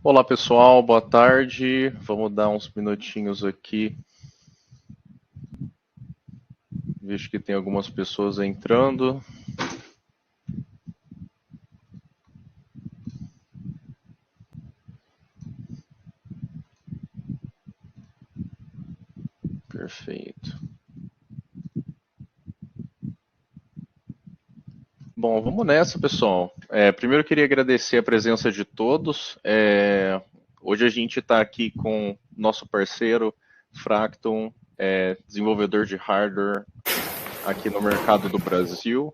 Olá pessoal, boa tarde. Vamos dar uns minutinhos aqui. Vejo que tem algumas pessoas entrando. Perfeito. Bom, vamos nessa, pessoal. Primeiro eu queria agradecer a presença de todos. Hoje a gente está aqui com nosso parceiro Fracton, desenvolvedor de hardware aqui no mercado do Brasil.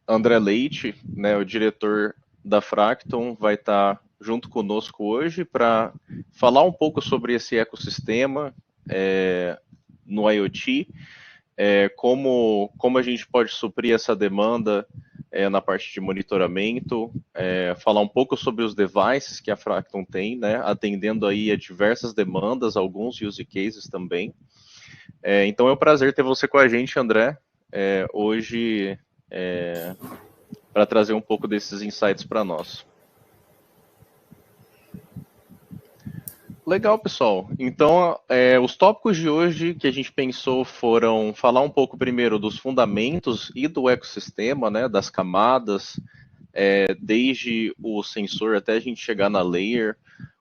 André Leite, né, o diretor da Fracton, vai estar junto conosco hoje para falar um pouco sobre esse ecossistema no IoT, como a gente pode suprir essa demanda na parte de monitoramento, falar um pouco sobre os devices que a Fracton tem, né, atendendo aí a diversas demandas, alguns use cases também. Então é um prazer ter você com a gente, André, hoje para trazer um pouco desses insights para nós. Legal, pessoal. Então, os tópicos de hoje que a gente pensou foram falar um pouco primeiro dos fundamentos e do ecossistema, né, das camadas, desde o sensor até a gente chegar na layer,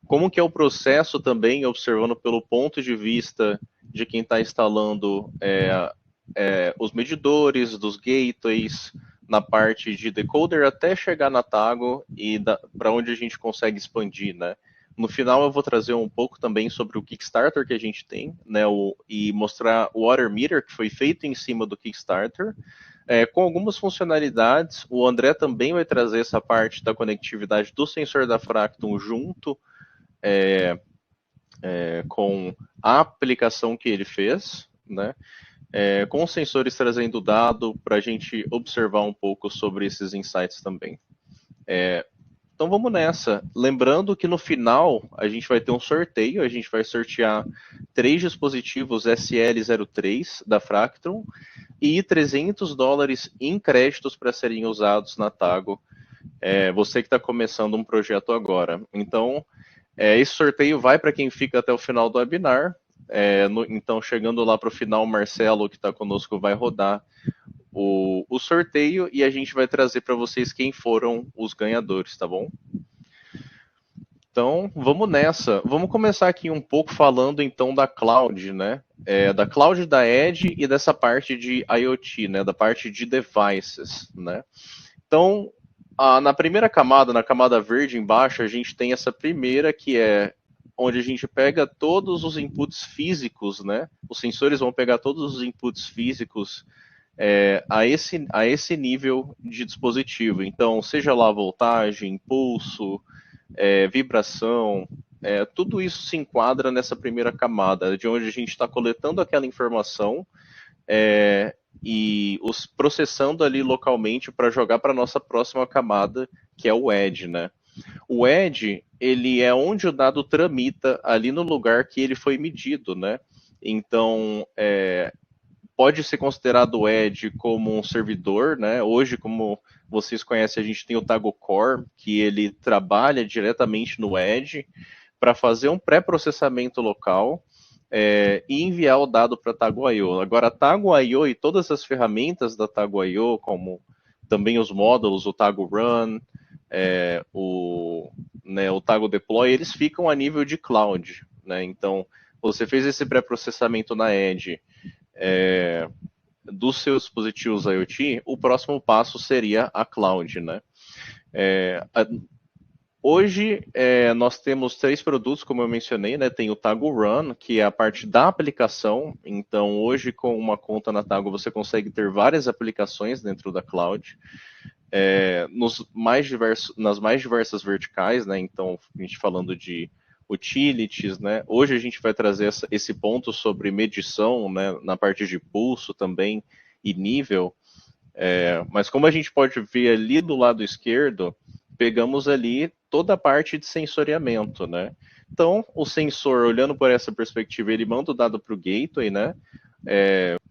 como que é o processo também, observando pelo ponto de vista de quem está instalando os medidores, dos gateways, na parte de decoder até chegar na Tago e para onde a gente consegue expandir, né? No final eu vou trazer um pouco também sobre o Kickstarter que a gente tem, né? E mostrar o Water Meter que foi feito em cima do Kickstarter, com algumas funcionalidades. O André também vai trazer essa parte da conectividade do sensor da Fracton junto com a aplicação que ele fez, né? Com os sensores trazendo dado para a gente observar um pouco sobre esses insights também. Então vamos nessa. Lembrando que no final a gente vai ter um sorteio, a gente vai sortear 3 dispositivos SL03 da Fractron e $300 em créditos para serem usados na Tago. Você que está começando um projeto agora. Então, esse sorteio vai para quem fica até o final do webinar. Então, chegando lá para o final, o Marcelo, que está conosco, vai rodar o sorteio e a gente vai trazer para vocês quem foram os ganhadores, tá bom? Então, vamos nessa. Vamos começar aqui um pouco falando então da cloud, né? Da cloud da Edge e dessa parte de IoT, né? Da parte de devices, né? Então, na primeira camada, na camada verde embaixo, a gente tem essa primeira que é onde a gente pega todos os inputs físicos, né? Os sensores vão pegar todos os inputs físicos a esse nível de dispositivo. Então, seja lá voltagem, pulso, vibração, tudo isso se enquadra nessa primeira camada, de onde a gente está coletando aquela informação e os processando ali localmente para jogar para a nossa próxima camada, que é o Edge, né? O Edge, ele é onde o dado tramita ali no lugar que ele foi medido, né? Então, pode ser considerado o Edge como um servidor, né? Hoje, como vocês conhecem, a gente tem o Tago Core, que ele trabalha diretamente no Edge para fazer um pré-processamento local e enviar o dado para a Tago.io. Agora, a Tago.io e todas as ferramentas da Tago.io, como também os módulos, o Tago Run, o Tago Deploy, eles ficam a nível de cloud, né? Então, você fez esse pré-processamento na Edge, dos seus dispositivos IoT, o próximo passo seria a cloud, né? Hoje, nós temos 3 produtos, como eu mencionei, né? Tem o Tago Run, que é a parte da aplicação. Então, hoje, com uma conta na Tago, você consegue ter várias aplicações dentro da cloud, nas mais diversas verticais, né? Então, a gente falando de utilities, né? Hoje a gente vai trazer esse ponto sobre medição, né? Na parte de pulso também e nível. Mas como a gente pode ver ali do lado esquerdo, pegamos ali toda a parte de sensoriamento, né? Então, o sensor, olhando por essa perspectiva, ele manda o dado para o gateway, né?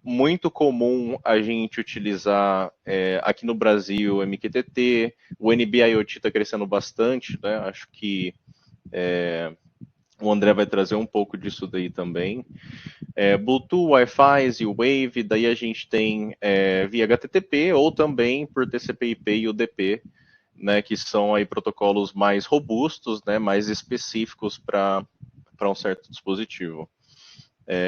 Muito comum a gente utilizar aqui no Brasil MQTT, o NB-IoT está crescendo bastante, né? Acho que o André vai trazer um pouco disso daí também. Bluetooth, Wi-Fi, Z-Wave, daí a gente tem via HTTP ou também por TCP/IP e UDP, né, que são aí protocolos mais robustos, né, mais específicos para um certo dispositivo.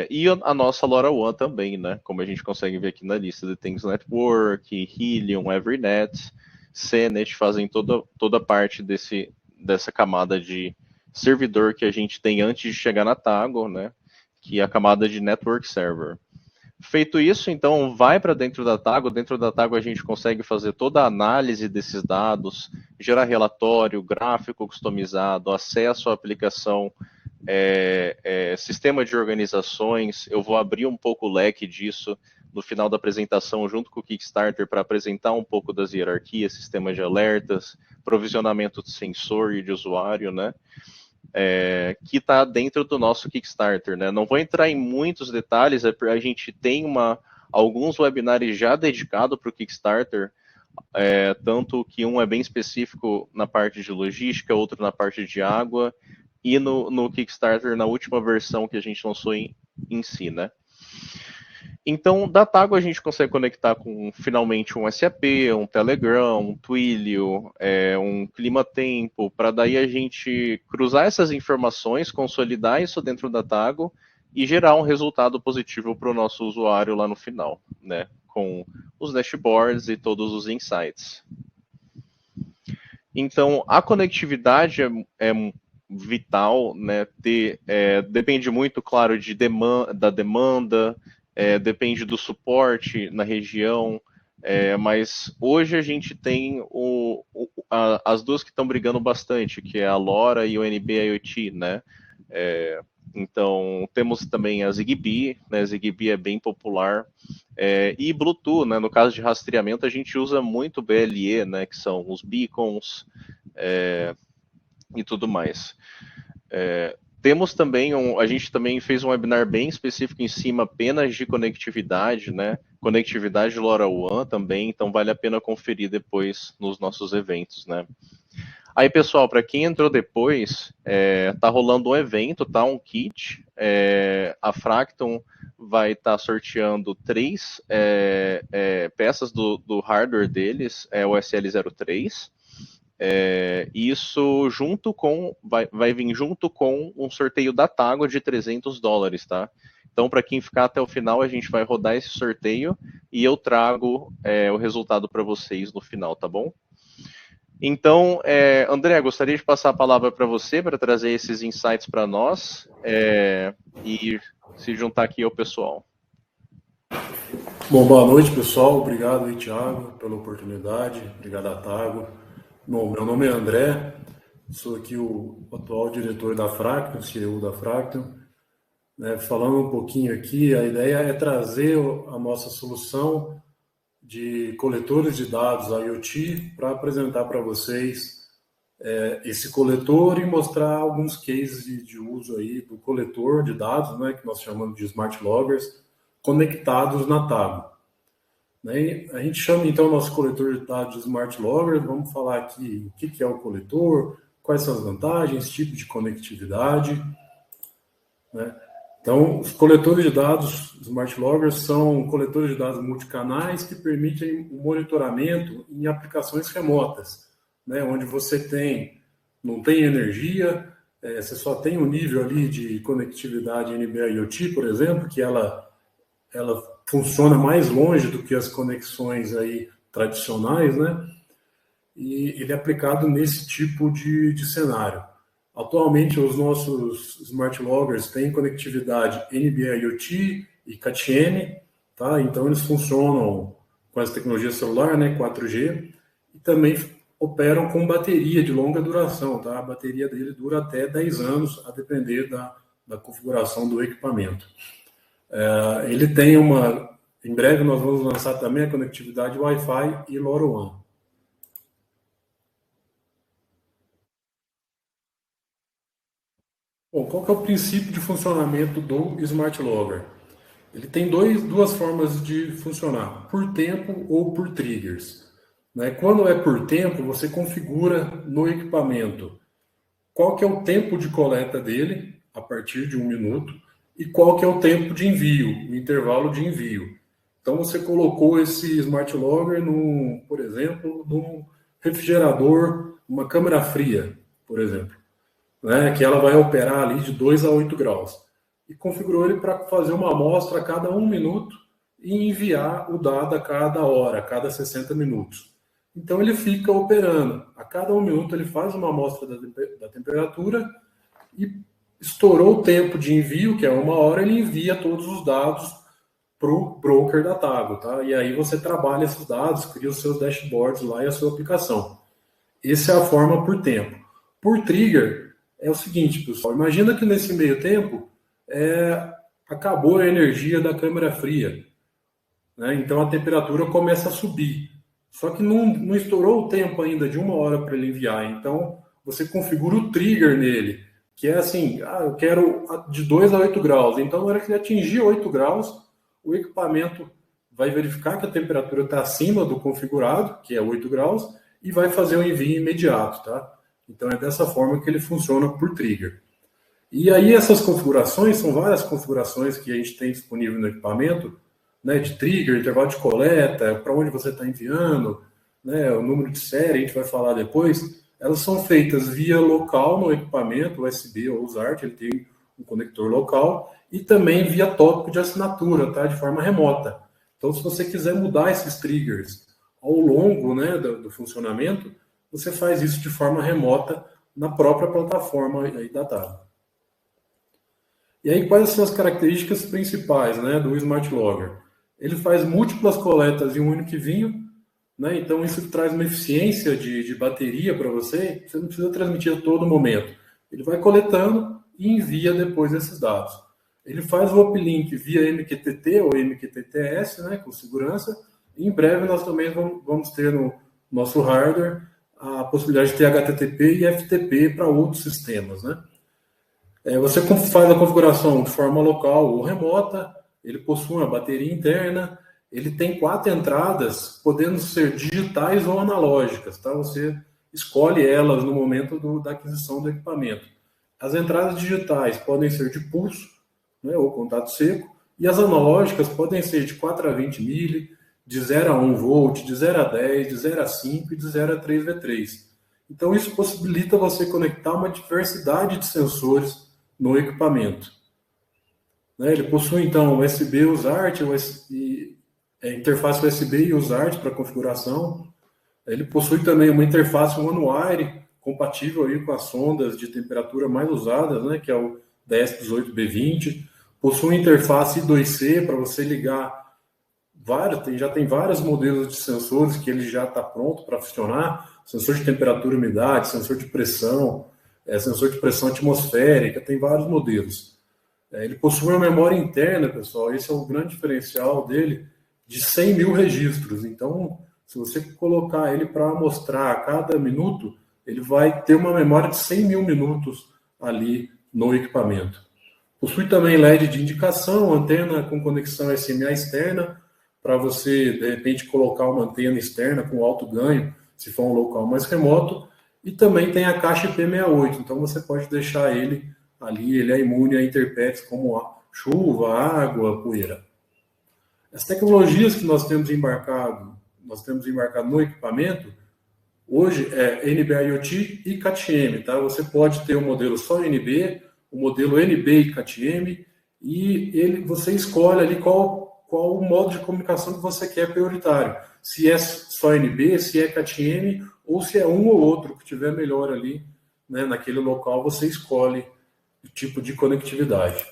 E a nossa LoRaWAN também, né, como a gente consegue ver aqui na lista de Things Network, Helium, Evernet, CNET fazem toda parte dessa camada de servidor que a gente tem antes de chegar na Tago, né, que é a camada de Network Server. Feito isso, então, vai para dentro da Tago. Dentro da Tago a gente consegue fazer toda a análise desses dados, gerar relatório, gráfico customizado, acesso à aplicação, sistema de organizações. Eu vou abrir um pouco o leque disso no final da apresentação, junto com o Kickstarter, para apresentar um pouco das hierarquias, sistema de alertas, provisionamento de sensor e de usuário, né? Que está dentro do nosso Kickstarter, né? Não vou entrar em muitos detalhes, a gente tem alguns webinars já dedicados para o Kickstarter, tanto que um é bem específico na parte de logística, outro na parte de água, e no Kickstarter, na última versão que a gente lançou em si, né? Então, da Tago a gente consegue conectar com finalmente um SAP, um Telegram, um Twilio, um Climatempo, para daí a gente cruzar essas informações, consolidar isso dentro da Tago e gerar um resultado positivo para o nosso usuário lá no final, né? Com os dashboards e todos os insights. Então, a conectividade é vital, né? Depende muito, claro, da demanda, depende do suporte na região, mas hoje a gente tem as duas que estão brigando bastante, que é a LoRa e o NB-IoT, né? Então, temos também a Zigbee, né? Zigbee é bem popular, e Bluetooth, né? No caso de rastreamento, a gente usa muito BLE, né? Que são os beacons e tudo mais. Temos também a gente também fez um webinar bem específico em cima apenas de conectividade, né? Conectividade LoRaWAN também, então vale a pena conferir depois nos nossos eventos, né? Aí, pessoal, para quem entrou depois, tá rolando um evento, tá? Um kit. A Fracton vai estar sorteando 3 peças do hardware deles, o SL03. Isso vai vir junto com um sorteio da Tago de $300, tá? Então, para quem ficar até o final, a gente vai rodar esse sorteio e eu trago o resultado para vocês no final, tá bom? Então, André, gostaria de passar a palavra para você para trazer esses insights para nós e se juntar aqui ao pessoal. Bom, boa noite, pessoal. Obrigado aí, Thiago, pela oportunidade. Obrigado a Tago. Bom, meu nome é André, sou aqui o atual diretor da Fractal, CEO da Fractal. Falando um pouquinho aqui, a ideia é trazer a nossa solução de coletores de dados IoT para apresentar para vocês esse coletor e mostrar alguns cases de uso aí do coletor de dados, né, que nós chamamos de Smart Loggers, conectados na Tago. A gente chama então o nosso coletor de dados de Smart Loggers. Vamos falar aqui o que é o coletor, quais são as vantagens, tipo de conectividade, né? Então, os coletores de dados Smart Loggers são coletores de dados multicanais que permitem o monitoramento em aplicações remotas, né? Onde você não tem energia, você só tem um nível ali de conectividade NB-IoT, por exemplo, que ela funciona mais longe do que as conexões aí tradicionais, né? E ele é aplicado nesse tipo de cenário. Atualmente, os nossos Smart Loggers têm conectividade NB-IoT e CAT-N, tá? Então, eles funcionam com essa tecnologia celular, né, 4G, e também operam com bateria de longa duração, tá? A bateria dele dura até 10 anos, a depender da configuração do equipamento. Ele tem em breve nós vamos lançar também a conectividade Wi-Fi e LoRaWAN. Bom, qual que é o princípio de funcionamento do Smart Logger? Ele tem duas formas de funcionar, por tempo ou por triggers. Né? Quando é por tempo, você configura no equipamento qual que é o tempo de coleta dele, a partir de 1 minuto, e qual que é o tempo de envio, o intervalo de envio. Então, você colocou esse Smart Logger, por exemplo, num refrigerador, uma câmara fria, por exemplo, né? Que ela vai operar ali de 2 a 8 graus. E configurou ele para fazer uma amostra a cada 1 minuto e enviar o dado a cada hora, a cada 60 minutos. Então ele fica operando. A cada 1 minuto ele faz uma amostra da temperatura e estourou o tempo de envio, que é 1 hora, ele envia todos os dados para o broker da Tago, tá? E aí você trabalha esses dados, cria os seus dashboards lá e a sua aplicação. Essa é a forma por tempo. Por trigger, é o seguinte, pessoal. Imagina que nesse meio tempo acabou a energia da câmara fria, né? Então a temperatura começa a subir. Só que não estourou o tempo ainda de 1 hora para ele enviar. Então você configura o trigger nele, que é assim, eu quero de 2 a 8 graus. Então na hora que ele atingir 8 graus, o equipamento vai verificar que a temperatura está acima do configurado, que é 8 graus, e vai fazer o envio imediato, tá? Então é dessa forma que ele funciona por trigger. E aí essas configurações, são várias configurações que a gente tem disponível no equipamento, né, de trigger, intervalo de coleta, para onde você está enviando, né, o número de série, a gente vai falar depois. Elas são feitas via local no equipamento, USB ou USART, ele tem um conector local, e também via tópico de assinatura, tá, de forma remota. Então, se você quiser mudar esses triggers ao longo, né, do funcionamento, você faz isso de forma remota na própria plataforma aí da Tago. E aí, quais são as características principais, né, do Smart Logger? Ele faz múltiplas coletas em um único envio, né? Então isso traz uma eficiência de bateria para você. Você não precisa transmitir a todo momento. Ele vai coletando e envia depois esses dados. Ele faz o uplink via MQTT ou MQTTS, né, com segurança. E em breve nós também vamos ter no nosso hardware a possibilidade de ter HTTP e FTP para outros sistemas, né? Você faz a configuração de forma local ou remota, ele possui uma bateria interna, ele tem 4 entradas, podendo ser digitais ou analógicas, tá? Você escolhe elas no momento da aquisição do equipamento. As entradas digitais podem ser de pulso, né, ou contato seco, e as analógicas podem ser de 4 a 20 mili, de 0 a 1 volt, de 0 a 10, de 0 a 5 e de 0 a 3V3. Então isso possibilita você conectar uma diversidade de sensores no equipamento. Ele possui, então, USB e USART, interface USB e USART para configuração. Ele possui também uma interface one-wire, compatível aí com as sondas de temperatura mais usadas, né, que é o DS18B20. Possui interface I2C para você ligar já tem vários modelos de sensores que ele já está pronto para funcionar. Sensor de temperatura e umidade, sensor de pressão atmosférica, tem vários modelos. Ele possui uma memória interna, pessoal, esse é o grande diferencial dele, de 100 mil registros. Então, se você colocar ele para mostrar a cada minuto, ele vai ter uma memória de 100 mil minutos ali no equipamento. Possui também LED de indicação, antena com conexão SMA externa, para você, de repente, colocar uma antena externa com alto ganho, se for um local mais remoto. E também tem a caixa IP68, então você pode deixar ele ali, ele é imune a intempéries como a chuva, água, poeira. As tecnologias que nós temos embarcado no equipamento, hoje é NB-IoT e CAT-M, tá? Você pode ter um modelo só NB, o modelo NB e CAT-M, e você escolhe ali qual o modo de comunicação que você quer prioritário. Se é só NB, se é CAT-M, ou se é um ou outro que tiver melhor ali, né, naquele local, você escolhe o tipo de conectividade.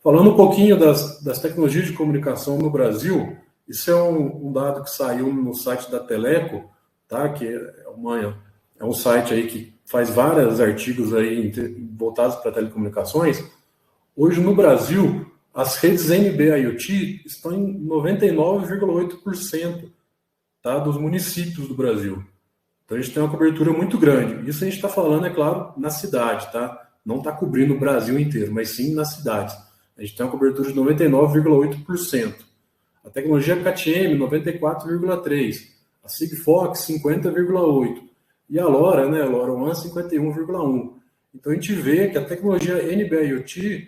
Falando um pouquinho das tecnologias de comunicação no Brasil, isso é um dado que saiu no site da Teleco, tá? Que é um site aí que faz vários artigos aí voltados para telecomunicações. Hoje no Brasil, as redes NB-IoT estão em 99,8%, tá, dos municípios do Brasil. Então a gente tem uma cobertura muito grande. Isso a gente está falando, é claro, na cidade, tá? Não está cobrindo o Brasil inteiro, mas sim nas cidades. a gente tem uma cobertura de 99,8%. A tecnologia KTM, 94,3%. A Sigfox, 50,8%. E a LoRa, né, a LoRaWAN, 51,1%. Então a gente vê que a tecnologia NB-IoT,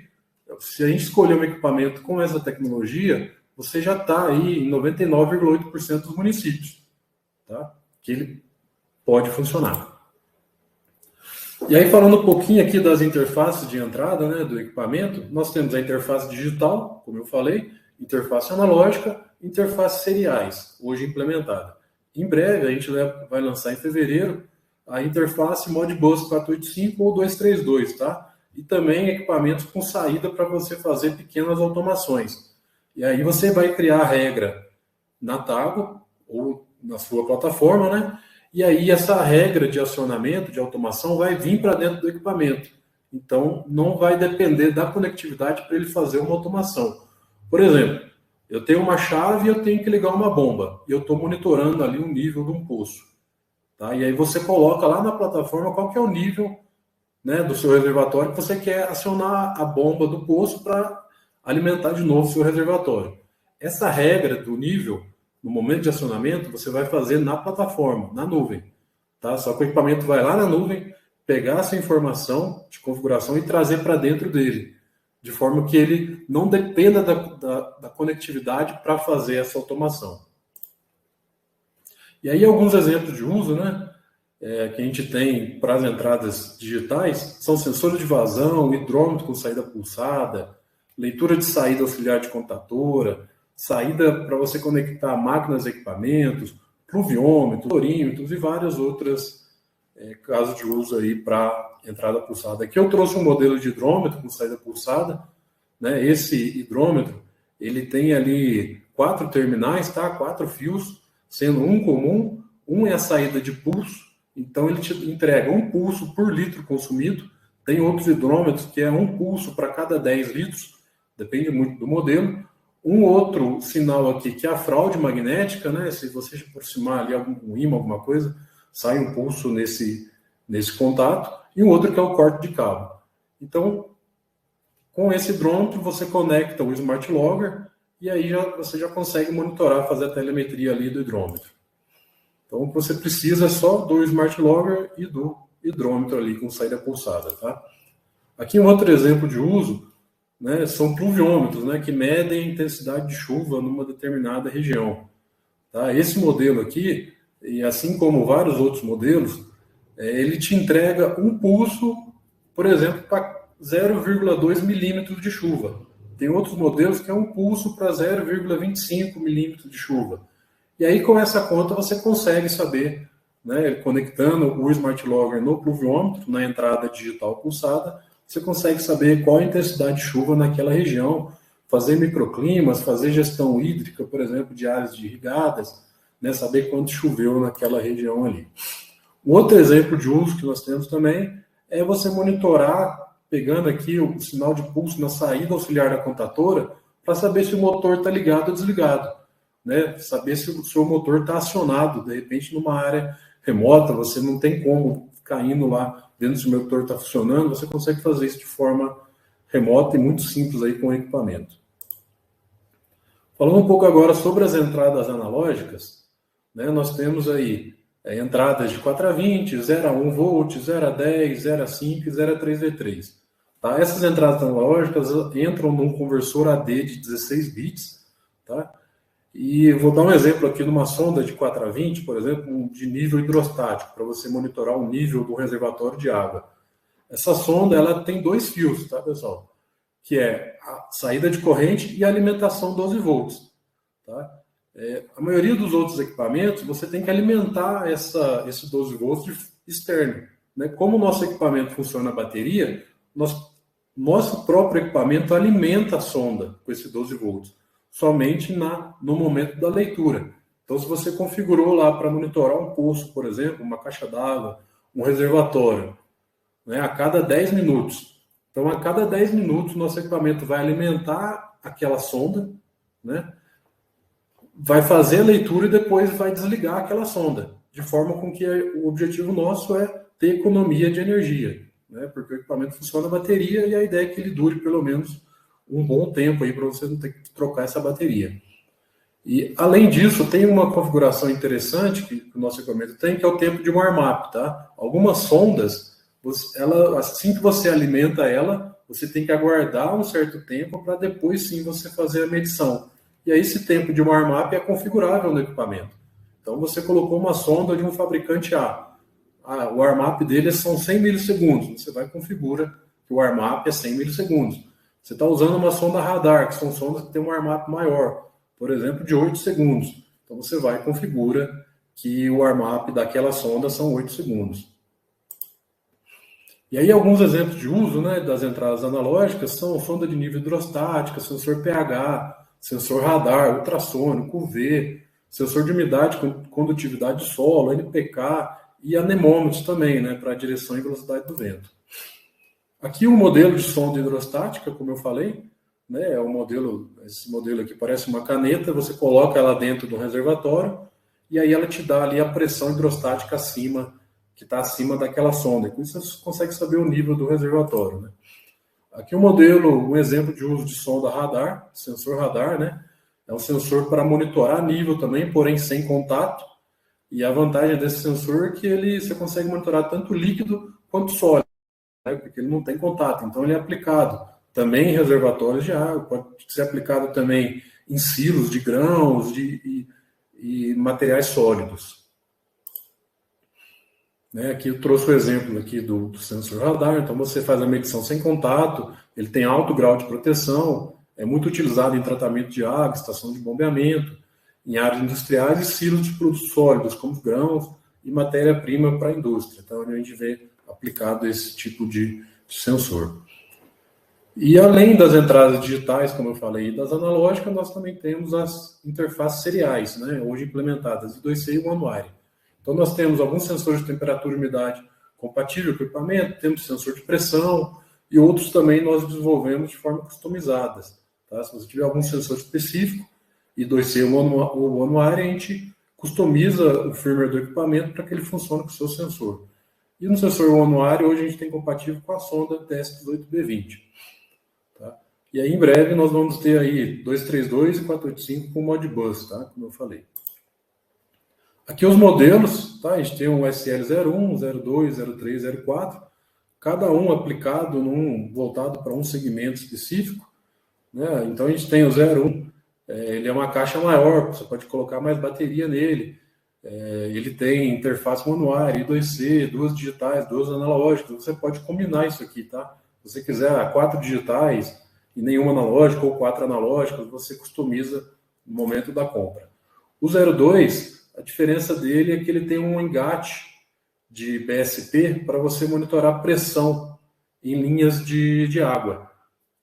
se a gente escolher um equipamento com essa tecnologia, você já está aí em 99,8% dos municípios, tá? Que ele pode funcionar. E aí, falando um pouquinho aqui das interfaces de entrada, né, do equipamento, nós temos a interface digital, como eu falei, interface analógica, interfaces seriais, hoje implementada. Em breve, a gente vai lançar em fevereiro a interface Modbus 485 ou 232, tá? E também equipamentos com saída para você fazer pequenas automações. E aí você vai criar a regra na Tago ou na sua plataforma, né? E aí essa regra de acionamento, de automação, vai vir para dentro do equipamento. Então, não vai depender da conectividade para ele fazer uma automação. Por exemplo, eu tenho uma chave e eu tenho que ligar uma bomba. E eu estou monitorando ali o nível de um poço. Tá? E aí você coloca lá na plataforma qual que é o nível, né, do seu reservatório que você quer acionar a bomba do poço para alimentar de novo o seu reservatório. Essa regra do nível, no momento de acionamento, você vai fazer na plataforma, na nuvem. Tá? Só que o equipamento vai lá na nuvem, pegar essa informação de configuração e trazer para dentro dele, de forma que ele não dependa da conectividade para fazer essa automação. E aí alguns exemplos de uso, né, que a gente tem para as entradas digitais, são sensores de vazão, hidrômetro com saída pulsada, leitura de saída auxiliar de contatora, saída para você conectar máquinas e equipamentos, pluviômetros, orímetros e várias outras casos de uso aí para entrada pulsada. Aqui eu trouxe um modelo de hidrômetro com saída pulsada, né? Esse hidrômetro, ele tem ali 4 terminais, tá? 4 fios, sendo um comum, um é a saída de pulso, então ele te entrega um pulso por litro consumido. Tem outros hidrômetros que é um pulso para cada 10 litros, depende muito do modelo. Um outro sinal aqui que é a fraude magnética, né? Se você aproximar ali algum ímã, alguma coisa, sai um pulso nesse contato. E um outro que é o corte de cabo. Então, com esse hidrômetro, você conecta o Smart Logger e aí você já consegue monitorar, fazer a telemetria ali do hidrômetro. Então, o que você precisa é só do Smart Logger e do hidrômetro ali com saída pulsada, tá? Aqui um outro exemplo de uso, né, são pluviômetros, né, que medem a intensidade de chuva numa determinada região. Tá? Esse modelo aqui, e assim como vários outros modelos, ele te entrega um pulso, por exemplo, para 0,2 milímetros de chuva. Tem outros modelos que é um pulso para 0,25 milímetros de chuva. E aí, com essa conta, você consegue saber, né, conectando o Smart Logger no pluviômetro, na entrada digital pulsada, você consegue saber qual a intensidade de chuva naquela região, fazer microclimas, fazer gestão hídrica, por exemplo, de áreas irrigadas, né, saber quanto choveu naquela região ali. Um outro exemplo de uso que nós temos também é você monitorar, pegando aqui o sinal de pulso na saída auxiliar da contatora, para saber se o motor está ligado ou desligado, né? Saber se o seu motor está acionado, de repente, numa área remota, você não tem como ficar indo lá, vendo se o motor está funcionando, você consegue fazer isso de forma remota e muito simples aí com o equipamento. Falando um pouco agora sobre as entradas analógicas, né, nós temos aí entradas de 4 a 20, 0 a 1 volt, 0 a 10, 0 a 5 e 0 a 3V3. Tá? Essas entradas analógicas entram num conversor AD de 16 bits, tá? E vou dar um exemplo aqui numa sonda de 4 a 20, por exemplo, de nível hidrostático, para você monitorar o nível do reservatório de água. Essa sonda ela tem 2 fios, tá, pessoal? Que é a saída de corrente e a alimentação 12 volts. Tá? A maioria dos outros equipamentos, você tem que alimentar esse 12 volts externo. Né? Como o nosso equipamento funciona a bateria, nosso próprio equipamento alimenta a sonda com esse 12 volts. Somente no momento da leitura. Então, se você configurou lá para monitorar um poço, por exemplo, uma caixa d'água, um reservatório, né, a cada 10 minutos. Então, a cada 10 minutos, nosso equipamento vai alimentar aquela sonda, né, vai fazer a leitura e depois vai desligar aquela sonda, de forma com que o objetivo nosso é ter economia de energia, né, porque o equipamento funciona a bateria e a ideia é que ele dure pelo menos um bom tempo aí para você não ter que trocar essa bateria. E, além disso, tem uma configuração interessante que o nosso equipamento tem, que é o tempo de warm-up, tá? Algumas sondas, assim que você alimenta ela, você tem que aguardar um certo tempo para depois sim você fazer a medição. E aí esse tempo de warm-up é configurável no equipamento. Então você colocou uma sonda de um fabricante A. O warm-up dele são 100 milissegundos. Você vai e configura que o warm-up é 100 milissegundos. Você está usando uma sonda radar, que são sondas que têm um warm-up maior, por exemplo, de 8 segundos. Então você vai e configura que o warm-up daquela sonda são 8 segundos. E aí alguns exemplos de uso, né, das entradas analógicas são sonda de nível hidrostática, sensor pH, sensor radar, ultrassônico, UV, sensor de umidade, condutividade de solo, NPK e anemômetros também, né, para a direção e velocidade do vento. Aqui o modelo de sonda hidrostática, como eu falei, né, é esse modelo aqui parece uma caneta, você coloca ela dentro do reservatório e aí ela te dá ali a pressão hidrostática acima, que está acima daquela sonda. Com isso você consegue saber o nível do reservatório, né? Aqui um exemplo de uso de sonda radar, sensor radar, né? É um sensor para monitorar nível também, porém sem contato. E a vantagem desse sensor é que você consegue monitorar tanto líquido quanto sólido, né? Porque ele não tem contato. Então ele é aplicado também em reservatórios de água, pode ser aplicado também em silos de grãos e materiais sólidos. Aqui eu trouxe o exemplo aqui do sensor radar. Então você faz a medição sem contato, ele tem alto grau de proteção, é muito utilizado em tratamento de água, estação de bombeamento, em áreas industriais e silos de produtos sólidos, como grãos e matéria-prima para a indústria. Então a gente vê aplicado esse tipo de sensor. E além das entradas digitais, como eu falei, e das analógicas, nós também temos as interfaces seriais, né, hoje implementadas, I2C e One-Wire. Então, nós temos alguns sensores de temperatura e umidade compatível com o equipamento, temos sensor de pressão e outros também nós desenvolvemos de forma customizada. Tá? Se você tiver algum sensor específico, I2C ou One-Wire, a gente customiza o firmware do equipamento para que ele funcione com o seu sensor. E no sensor One-Wire, hoje a gente tem compatível com a sonda TS18B20. Tá? E aí, em breve, nós vamos ter aí 232 e 485 com Modbus, tá? Como eu falei. Aqui os modelos, tá? A gente tem um SL01, 02, 03, 04, cada um aplicado voltado para um segmento específico, né? Então a gente tem o 01, ele é uma caixa maior, você pode colocar mais bateria nele, ele tem interface One-Wire, I2C, 2 digitais, 2 analógicas, você pode combinar isso aqui, tá? Se você quiser 4 digitais e nenhuma analógica ou 4 analógicas, você customiza no momento da compra. O 02, a diferença dele é que ele tem um engate de BSP para você monitorar pressão em linhas de água.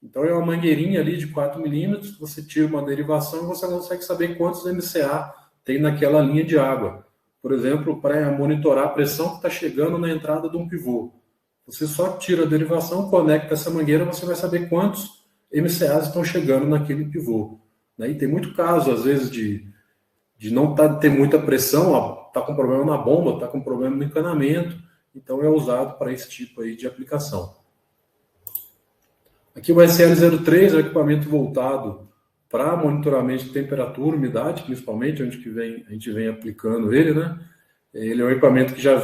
Então é uma mangueirinha ali de 4 milímetros, você tira uma derivação e você consegue saber quantos MCA tem naquela linha de água. Por exemplo, para monitorar a pressão que está chegando na entrada de um pivô. Você só tira a derivação, conecta essa mangueira, você vai saber quantos MCAs estão chegando naquele pivô. E tem muito caso, às vezes, de não ter muita pressão, está com problema na bomba, está com problema no encanamento, então é usado para esse tipo aí de aplicação. Aqui o SL03 é um equipamento voltado para monitoramento de temperatura, umidade, principalmente, onde a gente vem aplicando ele, né? Ele é um equipamento que já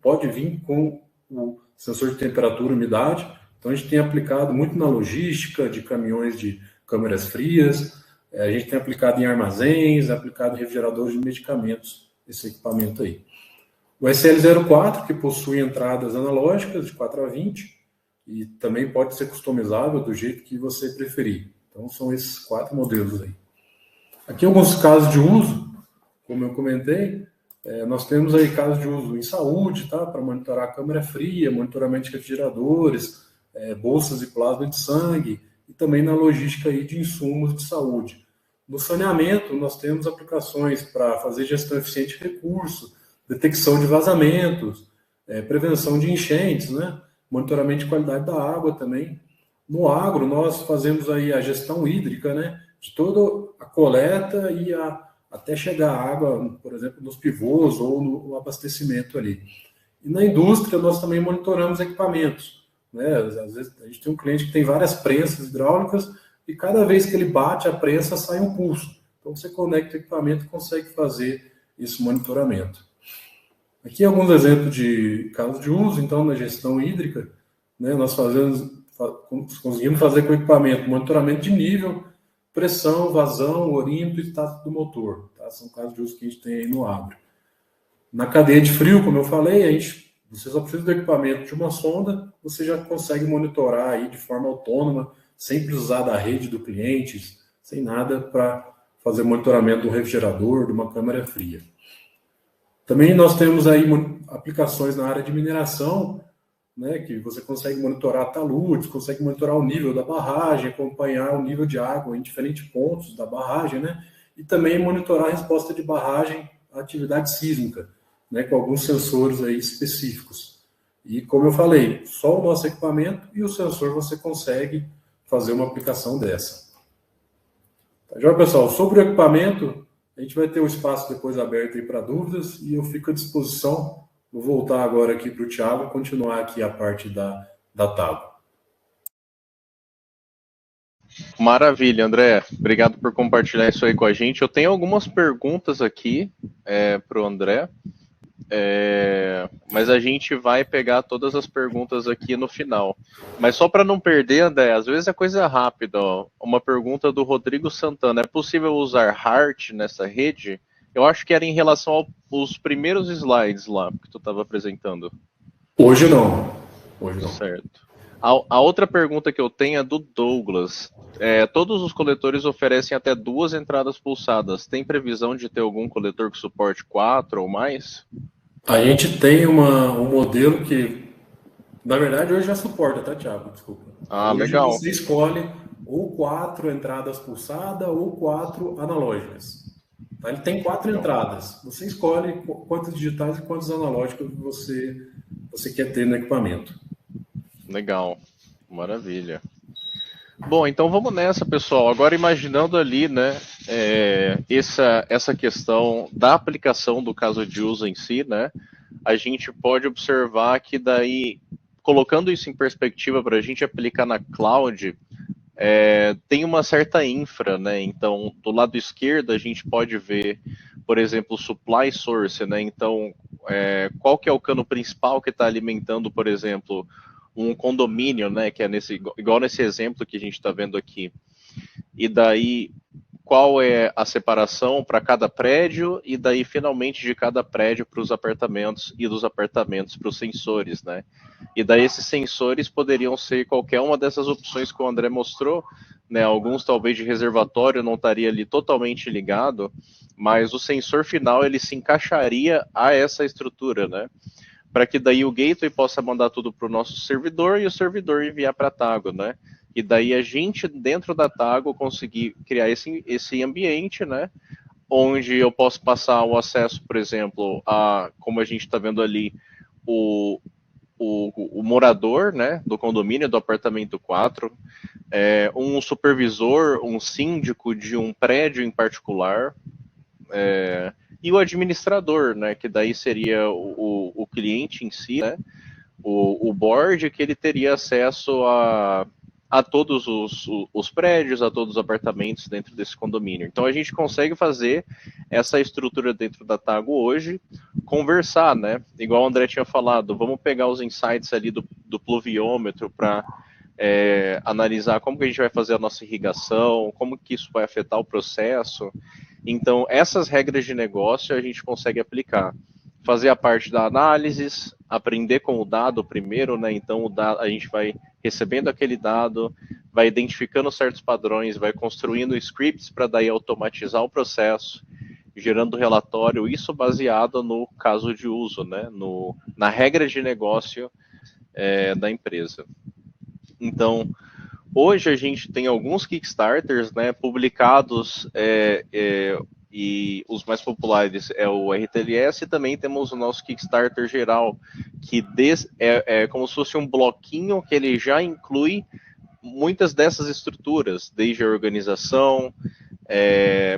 pode vir com o sensor de temperatura e umidade, então a gente tem aplicado muito na logística de caminhões de câmeras frias, a gente tem aplicado em armazéns, aplicado em refrigeradores de medicamentos, esse equipamento aí. O SL04, que possui entradas analógicas de 4 a 20, e também pode ser customizável do jeito que você preferir. Então, são esses 4 modelos aí. Aqui alguns casos de uso, como eu comentei, nós temos aí casos de uso em saúde, tá? Para monitorar a câmara fria, monitoramento de refrigeradores, bolsas de plasma de sangue, e também na logística aí de insumos de saúde. No saneamento, nós temos aplicações para fazer gestão eficiente de recursos, detecção de vazamentos, prevenção de enchentes, né? Monitoramento de qualidade da água também. No agro, nós fazemos aí a gestão hídrica, né? De toda a coleta e até chegar a água, por exemplo, nos pivôs ou no abastecimento ali. E na indústria, nós também monitoramos equipamentos, né? Às vezes a gente tem um cliente que tem várias prensas hidráulicas e cada vez que ele bate a prensa sai um pulso. Então você conecta o equipamento e consegue fazer esse monitoramento. Aqui alguns exemplos de casos de uso, então, na gestão hídrica, né, nós conseguimos fazer com o equipamento monitoramento de nível, pressão, vazão, orímetro e status do motor. Tá? São casos de uso que a gente tem aí no Agro. Na cadeia de frio, como eu falei, você só precisa do equipamento de uma sonda, você já consegue monitorar aí de forma autônoma, sem precisar da rede do cliente, sem nada para fazer monitoramento do refrigerador, de uma câmara fria. Também nós temos aí aplicações na área de mineração, né, que você consegue monitorar taludes, consegue monitorar o nível da barragem, acompanhar o nível de água em diferentes pontos da barragem, né, e também monitorar a resposta de barragem à atividade sísmica, né, com alguns sensores aí específicos. E como eu falei, só o nosso equipamento e o sensor você consegue fazer uma aplicação dessa. Tá joia, pessoal? Sobre o equipamento, a gente vai ter um espaço depois aberto aí para dúvidas e eu fico à disposição. Vou voltar agora aqui para o Thiago, continuar aqui a parte da TAGO. Maravilha, André. Obrigado por compartilhar isso aí com a gente. Eu tenho algumas perguntas aqui para o André, mas a gente vai pegar todas as perguntas aqui no final. Mas só para não perder, André, às vezes é coisa rápida. Ó. Uma pergunta do Rodrigo Santana. É possível usar HART nessa rede? Eu acho que era em relação aos primeiros slides lá que tu estava apresentando. Hoje não. Hoje não. Certo. A outra pergunta que eu tenho é do Douglas. Todos os coletores oferecem até 2 entradas pulsadas. Tem previsão de ter algum coletor que suporte 4 ou mais? A gente tem um modelo que, na verdade, hoje já suporta, tá, Thiago? Desculpa. Hoje legal. você escolhe ou 4 entradas pulsadas ou 4 analógicas. Tá? Ele tem 4 entradas. Você escolhe quantas digitais e quantos analógicos você quer ter no equipamento. Legal. Maravilha. Bom, então vamos nessa, pessoal. Agora imaginando ali, né, essa questão da aplicação do caso de uso em si, né, a gente pode observar que daí, colocando isso em perspectiva para a gente aplicar na cloud, tem uma certa infra, né, então do lado esquerdo a gente pode ver, por exemplo, o supply source, né, então qual que é o cano principal que está alimentando, por exemplo, um condomínio, né, que é igual nesse exemplo que a gente está vendo aqui. E daí, qual é a separação para cada prédio e daí, finalmente, de cada prédio para os apartamentos e dos apartamentos para os sensores, né? E daí esses sensores poderiam ser qualquer uma dessas opções que o André mostrou, né? Alguns talvez de reservatório não estaria ali totalmente ligado, mas o sensor final ele se encaixaria a essa estrutura, né? Para que daí o gateway possa mandar tudo para o nosso servidor e o servidor enviar para a Tago, né? E daí a gente, dentro da Tago, conseguir criar esse ambiente, né? Onde eu posso passar o acesso, por exemplo, como a gente está vendo ali, o morador, né? Do condomínio, do apartamento 4, um supervisor, um síndico de um prédio em particular, e o administrador, né, que daí seria o cliente em si, né, o board, que ele teria acesso a todos os prédios, a todos os apartamentos dentro desse condomínio. Então a gente consegue fazer essa estrutura dentro da Tago hoje, conversar, né, igual o André tinha falado, vamos pegar os insights ali do pluviômetro para analisar como que a gente vai fazer a nossa irrigação, como que isso vai afetar o processo. Então, essas regras de negócio a gente consegue aplicar. Fazer a parte da análise, aprender com o dado primeiro, né? Então, a gente vai recebendo aquele dado, vai identificando certos padrões, vai construindo scripts para daí automatizar o processo, gerando relatório, isso baseado no caso de uso, né? Na regra de negócio da empresa. Então, hoje a gente tem alguns Kickstarters, né, publicados, e os mais populares é o RTLS, e também temos o nosso Kickstarter geral, que é como se fosse um bloquinho que ele já inclui muitas dessas estruturas, desde a organização,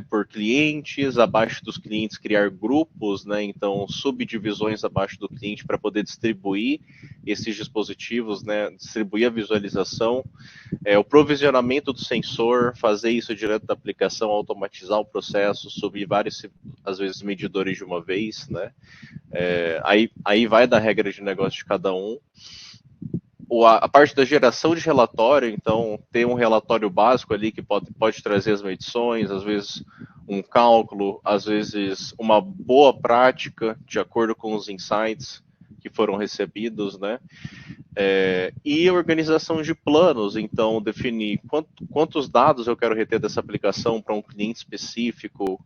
por clientes, abaixo dos clientes criar grupos, né? Então subdivisões abaixo do cliente para poder distribuir esses dispositivos, né? Distribuir a visualização, o provisionamento do sensor, fazer isso direto da aplicação, automatizar o processo, subir vários, às vezes, medidores de uma vez, né? Aí vai da regra de negócio de cada um. A parte da geração de relatório, então, ter um relatório básico ali que pode trazer as medições, às vezes um cálculo, às vezes uma boa prática, de acordo com os insights que foram recebidos, né? E organização de planos, então, definir quantos dados eu quero reter dessa aplicação para um cliente específico.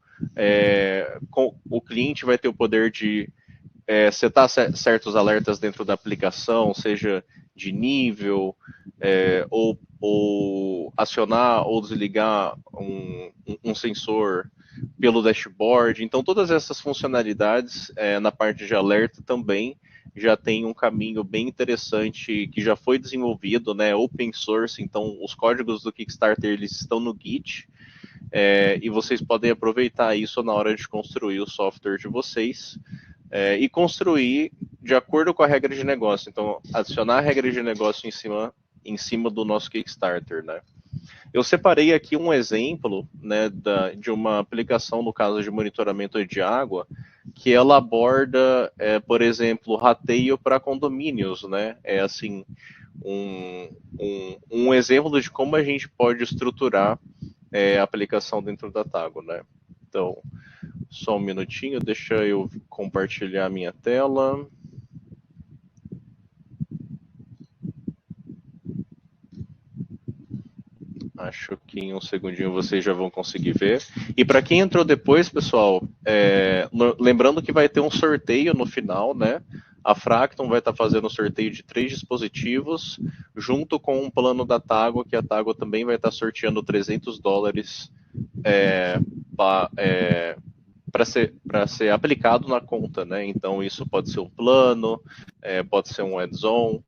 O cliente vai ter o poder de setar certos alertas dentro da aplicação, seja de nível, ou acionar ou desligar um sensor pelo dashboard. Então, todas essas funcionalidades na parte de alerta também já tem um caminho bem interessante que já foi desenvolvido, né? Open source, então os códigos do Kickstarter eles estão no Git, e vocês podem aproveitar isso na hora de construir o software de vocês. E construir de acordo com a regra de negócio. Então, adicionar a regra de negócio em cima do nosso Kickstarter, né? Eu separei aqui um exemplo, né, de uma aplicação, no caso de monitoramento de água, que ela aborda, por exemplo, rateio para condomínios, né? É assim, um exemplo de como a gente pode estruturar a aplicação dentro da Tago, né? Então, só um minutinho, deixa eu compartilhar a minha tela. Acho que em um segundinho vocês já vão conseguir ver. E para quem entrou depois, pessoal, lembrando que vai ter um sorteio no final, né? A Fracton vai estar fazendo um sorteio de 3 dispositivos, junto com um plano da Tago, que a Tago também vai estar sorteando $300 para ser aplicado na conta, né? Então isso pode ser um plano, pode ser um add-on.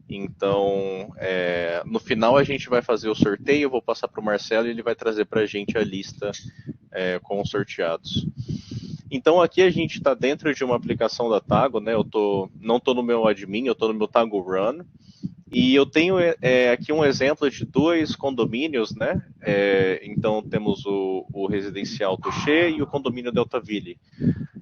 Então, no final a gente vai fazer o sorteio, eu vou passar para o Marcelo e ele vai trazer para a gente a lista com os sorteados. Então aqui a gente está dentro de uma aplicação da Tago, né? Não estou no meu admin, eu estou no meu Tago Run. E eu tenho aqui um exemplo de 2 condomínios, né? Então temos o residencial Touché e o condomínio Deltaville.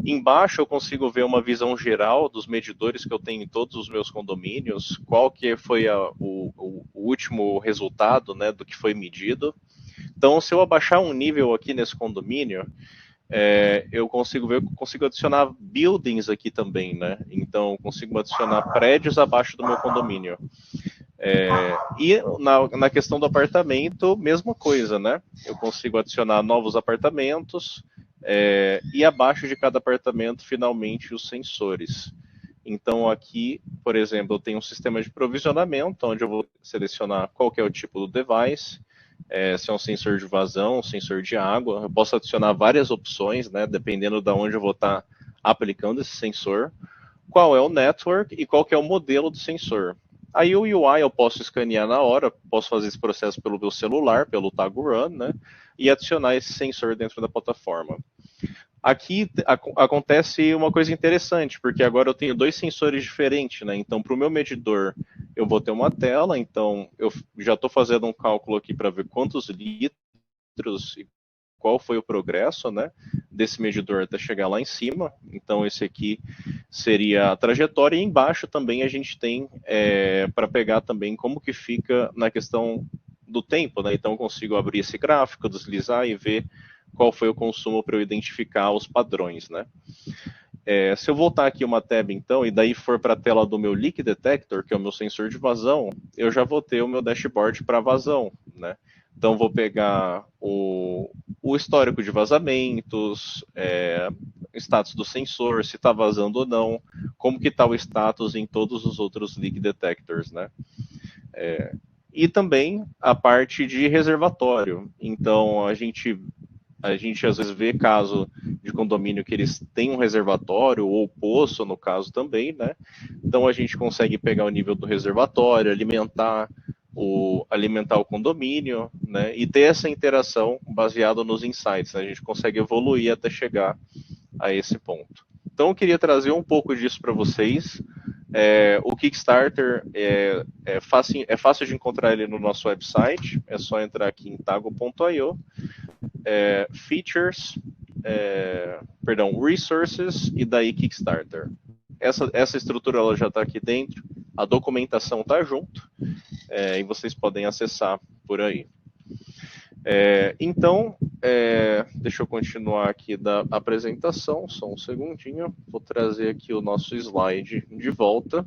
Embaixo eu consigo ver uma visão geral dos medidores que eu tenho em todos os meus condomínios, qual que foi o último resultado, né, do que foi medido. Então, se eu abaixar um nível aqui nesse condomínio, eu consigo adicionar buildings aqui também, né? Então, consigo adicionar prédios abaixo do meu condomínio. E na questão do apartamento, mesma coisa, né? Eu consigo adicionar novos apartamentos, e abaixo de cada apartamento, finalmente, os sensores. Então, aqui, por exemplo, eu tenho um sistema de provisionamento, onde eu vou selecionar qual que é o tipo do device, se é um sensor de vazão, um sensor de água. Eu posso adicionar várias opções, né, dependendo de onde eu vou estar aplicando esse sensor. Qual é o network e qual que é o modelo do sensor. Aí o UI eu posso escanear na hora, posso fazer esse processo pelo meu celular, pelo Tago Run, né, e adicionar esse sensor dentro da plataforma. Aqui acontece uma coisa interessante, porque agora eu tenho 2 sensores diferentes, né? Então, para o meu medidor, eu vou ter uma tela, então eu já estou fazendo um cálculo aqui para ver quantos litros e qual foi o progresso, né, desse medidor até chegar lá em cima. Então, esse aqui seria a trajetória, e embaixo também a gente tem para pegar também como que fica na questão do tempo, né? Então, eu consigo abrir esse gráfico, deslizar e ver qual foi o consumo para eu identificar os padrões, né? Se eu voltar aqui uma tab, então, e daí for para a tela do meu Leak Detector, que é o meu sensor de vazão, eu já vou ter o meu dashboard para vazão, né? Então, vou pegar o histórico de vazamentos, status do sensor, se está vazando ou não, como que está o status em todos os outros Leak Detectors, né? E também a parte de reservatório. Então, a gente às vezes vê caso de condomínio que eles têm um reservatório, ou poço, no caso também, né? Então a gente consegue pegar o nível do reservatório, alimentar alimentar o condomínio, né? E ter essa interação baseada nos insights, né? A gente consegue evoluir até chegar a esse ponto. Então, eu queria trazer um pouco disso para vocês. O Kickstarter é fácil de encontrar ele no nosso website, é só entrar aqui em tago.io, features, resources e daí Kickstarter. Essa estrutura ela já está aqui dentro, a documentação está junto, e vocês podem acessar por aí. Então, deixa eu continuar aqui da apresentação, só um segundinho. Vou trazer aqui o nosso slide de volta.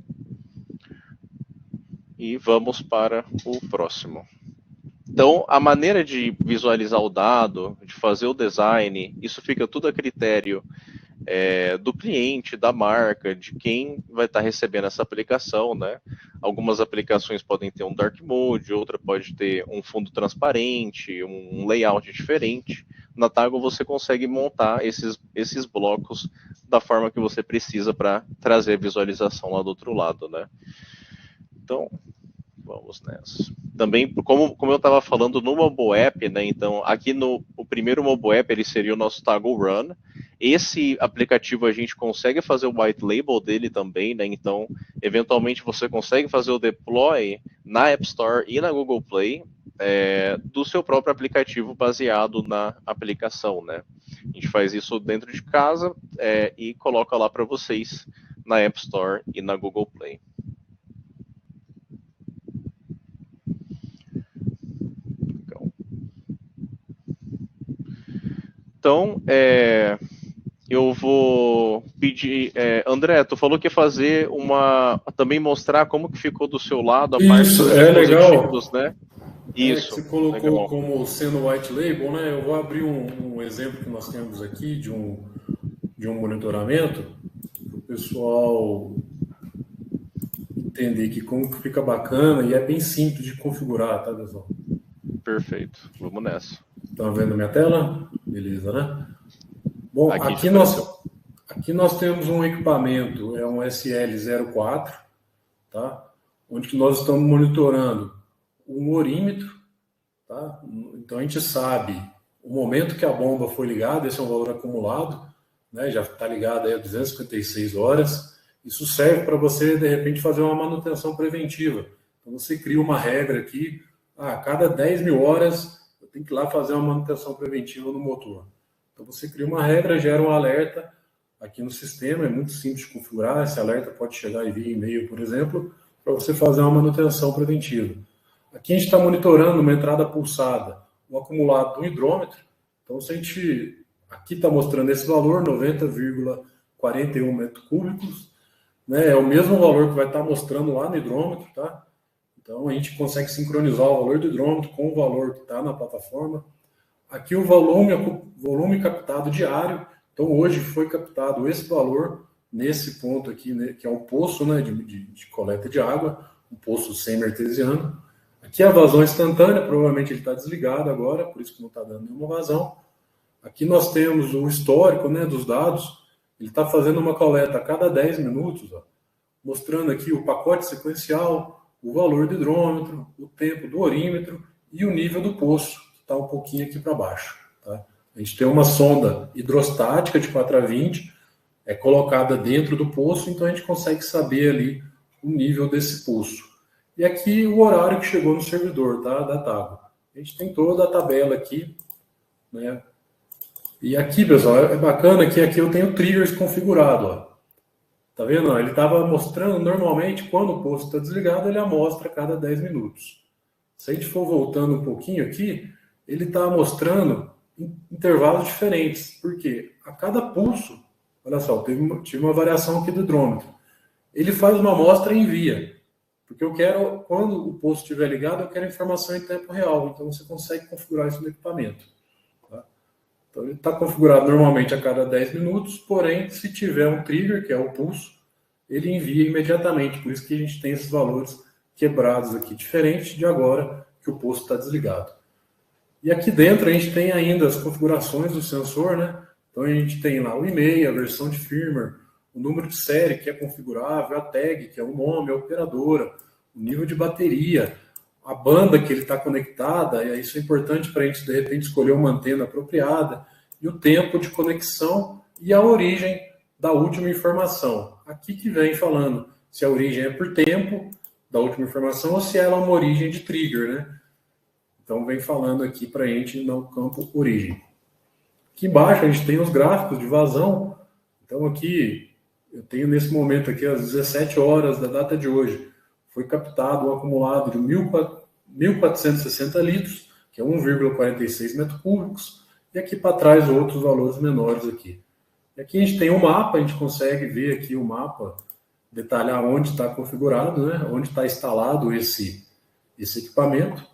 E vamos para o próximo. Então, a maneira de visualizar o dado, de fazer o design, isso fica tudo a critério do cliente, da marca, de quem vai estar recebendo essa aplicação, né? Algumas aplicações podem ter um dark mode, outra pode ter um fundo transparente, um layout diferente. Na Tago você consegue montar esses blocos da forma que você precisa para trazer visualização lá do outro lado, né? Então, vamos nessa. Também, como eu estava falando no mobile app, né? Então, aqui o primeiro mobile app ele seria o nosso Tago Run. Esse aplicativo a gente consegue fazer o white label dele também, né? Então, eventualmente você consegue fazer o deploy na App Store e na Google Play do seu próprio aplicativo baseado na aplicação, né? A gente faz isso dentro de casa e coloca lá para vocês na App Store e na Google Play. Então, eu vou pedir... André, tu falou que ia fazer também mostrar como que ficou do seu lado a parte dos dispositivos, legal. Né? Isso. Que você colocou legal. como sendo white label, né? Eu vou abrir um exemplo que nós temos aqui de um monitoramento para o pessoal entender que como que fica bacana e é bem simples de configurar, tá, pessoal? Perfeito. Vamos nessa. Estão vendo minha tela? Beleza, né? Bom, aqui nós temos um equipamento, é um SL04, tá? Onde nós estamos monitorando um orímetro, tá? Então a gente sabe o momento que a bomba foi ligada, esse é um valor acumulado, né? Já está ligado aí a 256 horas. Isso serve para você, de repente, fazer uma manutenção preventiva. Então você cria uma regra aqui, a cada 10 mil horas eu tenho que ir lá fazer uma manutenção preventiva no motor. Então você cria uma regra, gera um alerta aqui no sistema, é muito simples de configurar, esse alerta pode chegar e via e-mail, por exemplo, para você fazer uma manutenção preventiva. Aqui a gente está monitorando uma entrada pulsada, um acumulado do hidrômetro. Então, se a gente aqui está mostrando esse valor, 90,41 metros cúbicos, né? É o mesmo valor que vai estar mostrando lá no hidrômetro, tá? Então, a gente consegue sincronizar o valor do hidrômetro com o valor que está na plataforma. Aqui o volume captado diário. Então, hoje foi captado esse valor nesse ponto aqui, né, que é um poço, né, de coleta de água, um poço semi-artesiano. Aqui a vazão instantânea, provavelmente ele está desligado agora, por isso que não está dando nenhuma vazão. Aqui nós temos o histórico, né, dos dados. Ele está fazendo uma coleta a cada 10 minutos, ó, mostrando aqui o pacote sequencial, o valor do hidrômetro, o tempo do orímetro e o nível do poço, que está um pouquinho aqui para baixo. Tá? A gente tem uma sonda hidrostática de 4x20, colocada dentro do poço, então a gente consegue saber ali o nível desse poço. E aqui o horário que chegou no servidor, tá, da Tago. A gente tem toda a tabela aqui, né? E aqui, pessoal, é bacana que aqui eu tenho triggers configurado, ó. Tá vendo? Ele estava mostrando, normalmente, quando o poço está desligado, ele amostra a cada 10 minutos. Se a gente for voltando um pouquinho aqui, ele está mostrando intervalos diferentes. Por quê? A cada pulso, olha só, tive uma variação aqui do hidrômetro. Ele faz uma amostra e envia. Porque eu quero, quando o poço estiver ligado, eu quero informação em tempo real. Então você consegue configurar isso no equipamento. Tá? Então ele está configurado normalmente a cada 10 minutos, porém, se tiver um trigger, que é o pulso, ele envia imediatamente. Por isso que a gente tem esses valores quebrados aqui, diferente de agora que o poço está desligado. E aqui dentro a gente tem ainda as configurações do sensor, né? Então a gente tem lá o e-mail, a versão de firmware, o número de série que é configurável, a tag, que é o nome, a operadora, o nível de bateria, a banda que ele está conectada, e isso é importante para a gente, de repente, escolher uma antena apropriada, e o tempo de conexão e a origem da última informação. Aqui que vem falando se a origem é por tempo da última informação ou se ela é uma origem de trigger, né? Então vem falando aqui para a gente no campo origem. Aqui embaixo a gente tem os gráficos de vazão. Então aqui eu tenho nesse momento aqui às 17 horas da data de hoje. Foi captado um acumulado de 1.460 litros, que é 1,46 metros cúbicos, e aqui para trás outros valores menores aqui. E aqui a gente tem um mapa, a gente consegue ver aqui o mapa, detalhar onde está configurado, né? Onde está instalado esse equipamento.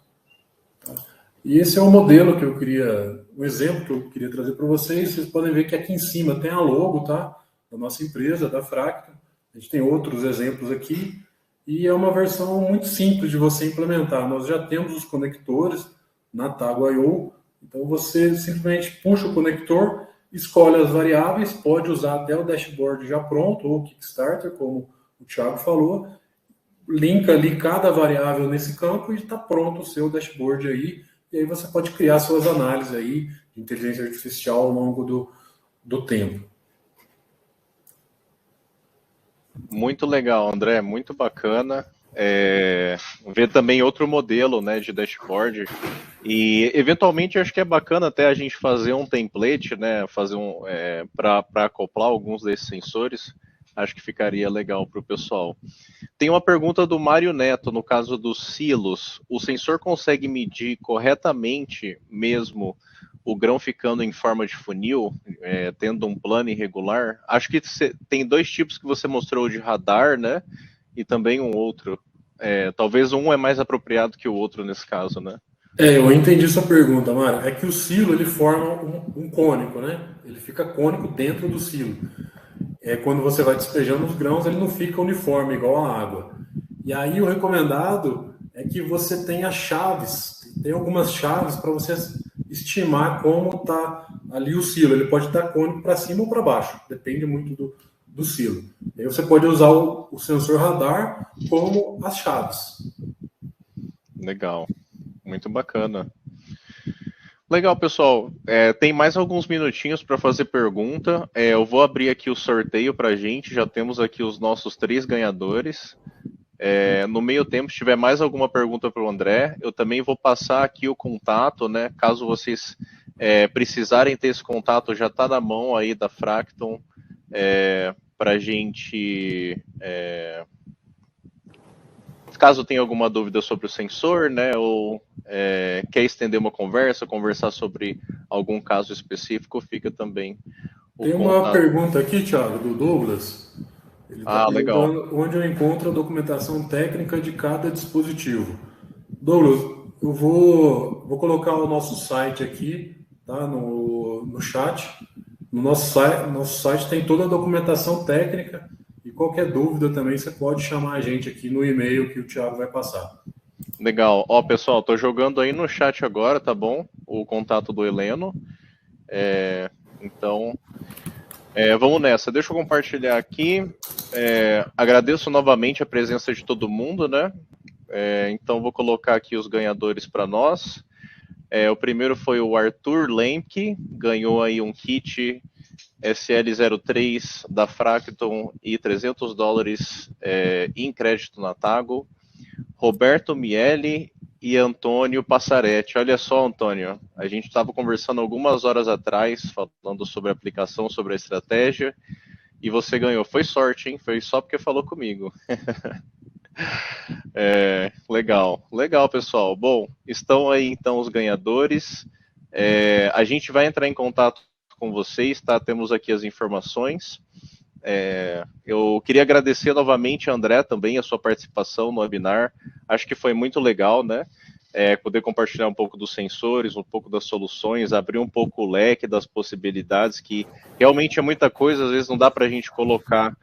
E esse é o modelo que eu queria, um exemplo que eu queria trazer para vocês. Vocês podem ver que aqui em cima tem a logo, tá? Da nossa empresa, da Fractal. A gente tem outros exemplos aqui. E é uma versão muito simples de você implementar. Nós já temos os conectores na Tago.io. Então você simplesmente puxa o conector, escolhe as variáveis, pode usar até o dashboard já pronto, ou o Kickstarter, como o Thiago falou. Linka ali cada variável nesse campo e está pronto o seu dashboard aí. E aí você pode criar suas análises aí de inteligência artificial ao longo do tempo. Muito legal, André, muito bacana. Ver também outro modelo, né, de dashboard. E eventualmente acho que é bacana até a gente fazer um template, né, para acoplar alguns desses sensores. Acho que ficaria legal para o pessoal. Tem uma pergunta do Mário Neto, no caso dos silos. O sensor consegue medir corretamente mesmo o grão ficando em forma de funil, tendo um plano irregular? Acho que tem dois tipos que você mostrou de radar, né? E também um outro. Talvez um é mais apropriado que o outro nesse caso, né? Eu entendi sua pergunta, Mário. É que o silo ele forma um cônico, né? Ele fica cônico dentro do silo. Quando você vai despejando os grãos, ele não fica uniforme, igual a água. E aí o recomendado é que você tenha chaves, tem algumas chaves para você estimar como está ali o silo. Ele pode estar cônico para cima ou para baixo, depende muito do silo. E aí você pode usar o sensor radar como as chaves. Legal, muito bacana. Legal, pessoal. Tem mais alguns minutinhos para fazer pergunta. Eu vou abrir aqui o sorteio para a gente. Já temos aqui os nossos 3 ganhadores. No meio tempo, se tiver mais alguma pergunta para o André, eu também vou passar aqui o contato, né? Caso vocês precisarem ter esse contato, já está na mão aí da Fractal para a gente... Caso tenha alguma dúvida sobre o sensor, né, ou quer estender uma conversar sobre algum caso específico, fica também o Tem contato. uma pergunta aqui, Thiago, do Douglas. Ele está legal. perguntando onde eu encontro a documentação técnica de cada dispositivo. Douglas, eu vou colocar o nosso site aqui, tá, no chat. No nosso site tem toda a documentação técnica. E qualquer dúvida também, você pode chamar a gente aqui no e-mail que o Thiago vai passar. Legal. Pessoal, tô jogando aí no chat agora, tá bom? O contato do Heleno. Então, vamos nessa. Deixa eu compartilhar aqui. Agradeço novamente a presença de todo mundo, né? Então, vou colocar aqui os ganhadores para nós. O primeiro foi o Arthur Lemke, ganhou aí um kit SL03 da Fractal e $300 em crédito na Tago. Roberto Miele e Antônio Passaretti. Olha só, Antônio, a gente estava conversando algumas horas atrás, falando sobre a aplicação, sobre a estratégia, e você ganhou. Foi sorte, hein? Foi só porque falou comigo. Legal, pessoal. Bom, estão aí então os ganhadores. A gente vai entrar em contato com vocês, tá? Temos aqui as informações. Eu queria agradecer novamente, André, também a sua participação no webinar. Acho que foi muito legal, né? Poder compartilhar um pouco dos sensores, um pouco das soluções, abrir um pouco o leque das possibilidades, que realmente é muita coisa, às vezes não dá para a gente colocar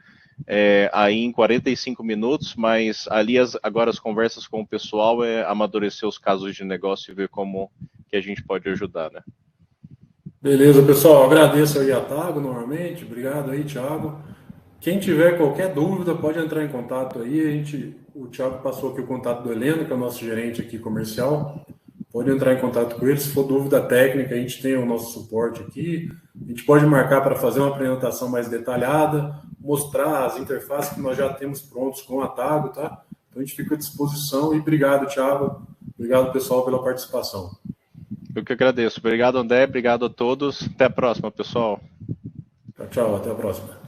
aí em 45 minutos, mas ali agora as conversas com o pessoal amadurecer os casos de negócio e ver como que a gente pode ajudar, né? Beleza, pessoal. Agradeço aí a Tago novamente. Obrigado aí, Thiago. Quem tiver qualquer dúvida pode entrar em contato aí. O Thiago passou aqui o contato do Heleno, que é o nosso gerente aqui comercial. Pode entrar em contato com ele. Se for dúvida técnica, a gente tem o nosso suporte aqui. A gente pode marcar para fazer uma apresentação mais detalhada, mostrar as interfaces que nós já temos prontos com a Tago, tá? Então a gente fica à disposição e obrigado, Thiago. Obrigado, pessoal, pela participação. Eu que agradeço. Obrigado, André. Obrigado a todos. Até a próxima, pessoal. Tchau, até a próxima.